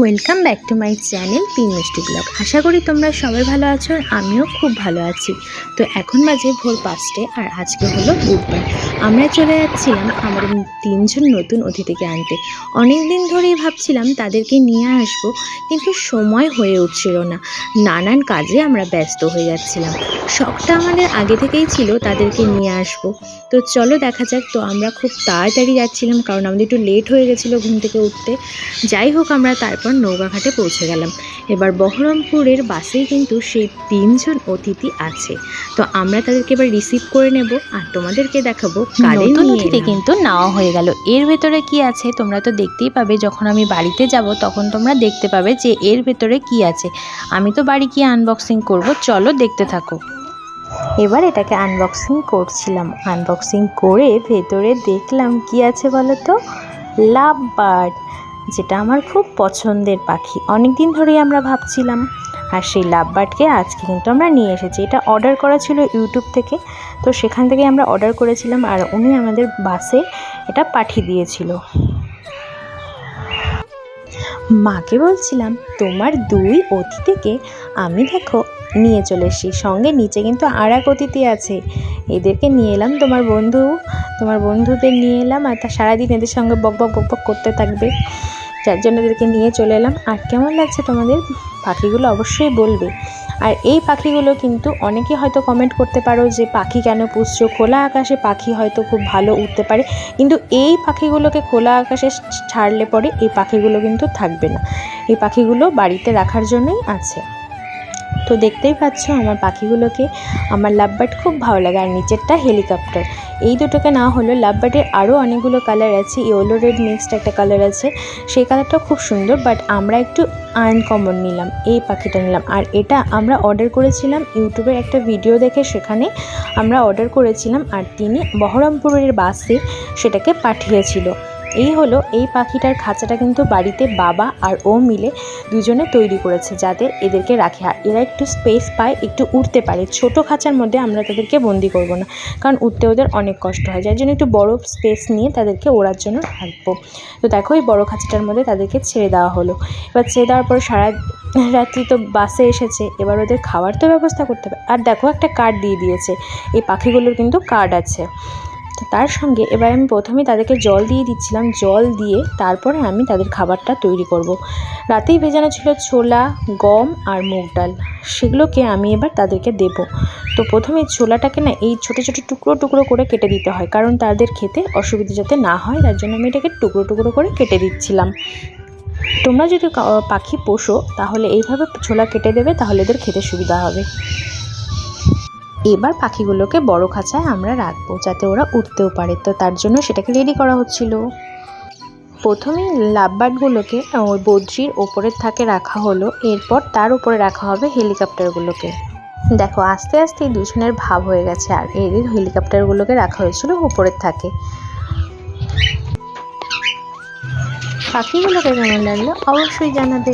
Welcome back to my channel pin মিষ্টি blog. আশা করি তোমরা সবাই ভালো আছো আর আমিও খুব ভালো আছি। তো এখন বাজে ভোর 5টে আর আজকে হলো বুধবার। আমরা চলে যাচ্ছিলাম আমাদের 3জন নতুন অতিথিকে আনতে। অনেক দিন ধরেই ভাবছিলাম তাদেরকে নিয়ে আসবো, কিন্তু সময় হয়ে উঠছিল না। নানান কাজে আমরা ব্যস্ত হয়ে যাচ্ছিলাম। শখটা আমাদের আগে থেকেই ছিল তাদেরকে নিয়ে আসবো। তো চলো দেখা যাক। তো আমরা খুব তাড়াতাড়ি যাচ্ছিলাম কারণ আমাদের একটু লেট হয়ে গেছিলো ঘুম থেকে উঠতে। যাই হোক, আমরা তারপর নৌকাঘাটে পৌঁছে গেলাম। এবার বহরমপুরের বাসেই কিন্তু সেই 3জন অতিথি আছে। তো আমরা তাদেরকে এবার রিসিভ করে নেব আর তোমাদেরকে দেখাবো নতুন অতিথি কিন্তু নেওয়া হয়ে গেল। এর ভেতরে কি আছে তোমরা তো দেখতেই পাবে, যখন আমি বাড়িতে যাব তখন তোমরা দেখতে পাবে যে এর ভেতরে কি আছে। আমি তো বাড়ি গিয়ে আনবক্সিং করব, চলো দেখতে থাকো। এবার এটাকে আনবক্সিং করছিলাম। আনবক্সিং করে ভেতরে দেখলাম কি আছে বলো তো, লাভ বার্ড, যেটা আমার খুব পছন্দের পাখি। অনেক দিন ধরেই আমরা ভাবছিলাম, আর সেই লাভ বার্ডকে আজকে কিন্তু আমরা নিয়ে এসেছি। এটা অর্ডার করা ছিল ইউটিউব থেকে, তো সেখান থেকে আমরা অর্ডার করেছিলাম আর উনি আমাদের বাসে এটা পাঠিয়ে দিয়েছিল। মাকে বলছিলাম তোমার 2 অতিথিকে আমি দেখো নিয়ে চলে এসেছি, সঙ্গে নিচে কিন্তু আর এক অতিথি আছে, এদেরকে নিয়ে এলাম। তোমার বন্ধুদের নিয়ে এলাম, আর তা সারাদিন এদের সঙ্গে বক বক করতে থাকবে, যার জন্য এদেরকে নিয়ে চলে এলাম। আর কেমন লাগছে তোমাদের পাখিগুলো অবশ্যই বলবে। আর এই পাখিগুলো কিন্তু অনেকেই হয়তো কমেন্ট করতে পারো যে পাখি কেন পুষছো, খোলা আকাশে পাখি হয়তো খুব ভালো উঠতে পারে, কিন্তু এই পাখিগুলোকে খোলা আকাশে ছাড়লে পরে এই পাখিগুলো কিন্তু থাকবে না। এই পাখিগুলো বাড়িতে রাখার জন্যই আছে। তো দেখতেই পাচ্ছ আমার পাখিগুলোকে। আমার লাভ বার্ড খুব ভালো লাগে, আর নিচেরটা হেলিকপ্টার। এই দুটোকে না হলো লাভ বার্ডের আরও অনেকগুলো কালার আছে, ইয়েলো রেড মিক্সড একটা কালার আছে, সেই কালারটা খুব সুন্দর, বাট আমরা একটু আনকমন নিলাম, এই পাখিটা নিলাম। আর এটা আমরা অর্ডার করেছিলাম ইউটিউবের একটা ভিডিও দেখে, সেখানে আমরা অর্ডার করেছিলাম আর তিনি বহরমপুরের বাসে সেটাকে পাঠিয়েছিল। এই হলো এই পাখিটার খাঁচাটা, কিন্তু বাড়িতে বাবা আর ও মিলে দুজনে তৈরি করেছে যাতে এদেরকে রাখে, আর এরা একটু স্পেস পায়, একটু উঠতে পারে। ছোট খাঁচার মধ্যে আমরা তাদেরকে বন্দি করব না, কারণ উঠতে ওদের অনেক কষ্ট হয়, যার জন্য একটু বড় স্পেস নিয়ে তাদেরকে ওড়ার জন্য রাখবো। তো দেখো এই বড় খাঁচাটার মধ্যে তাদেরকে ছেড়ে দেওয়া হলো। এবার ছেড়ে দেওয়ার পর সারা রাত্রি তো বাসে এসেছে, এবার ওদের খাওয়ার তো ব্যবস্থা করতে হবে। আর দেখো একটা কার্ড দিয়ে দিয়েছে, এই পাখিগুলোর কিন্তু কার্ড আছে। তো তার সঙ্গে এবার আমি প্রথমেই তাদেরকে জল দিয়ে দিচ্ছিলাম, জল দিয়ে তারপরে আমি তাদের খাবারটা তৈরি করব। রাতেই ভেজানো ছিল ছোলা, গম আর মুগ ডাল, সেগুলোকে আমি এবার তাদেরকে দেব। তো প্রথমে ছোলাটাকে না এই ছোটো ছোটো টুকরো টুকরো করে কেটে দিতে হয়, কারণ তাদের খেতে অসুবিধা যাতে না হয়, তার জন্য আমি এটাকে টুকরো টুকরো করে কেটে দিচ্ছিলাম। তোমরা যদি পাখি পোষো তাহলে এইভাবে ছোলা কেটে দেবে, তাহলে এদের খেতে সুবিধা হবে। এবার পাখিগুলোকে বড় খাঁচায় আমরা রাখবো যাতে ওরা উঠতেও পারে, তো তার জন্য সেটাকে রেডি করা হচ্ছিল। প্রথমেই লাভ বার্ডগুলোকে ওই বদ্রির ওপরের থাকে রাখা হলো, এরপর তার উপরে রাখা হবে হেলিকপ্টারগুলোকে। দেখো আস্তে আস্তে দুজনের ভাব হয়ে গেছে, আর এর হেলিকপ্টারগুলোকে রাখা হয়েছিল উপরের থাকে। পাখিগুলোকে কেমন লাগলো অবশ্যই জানাবে।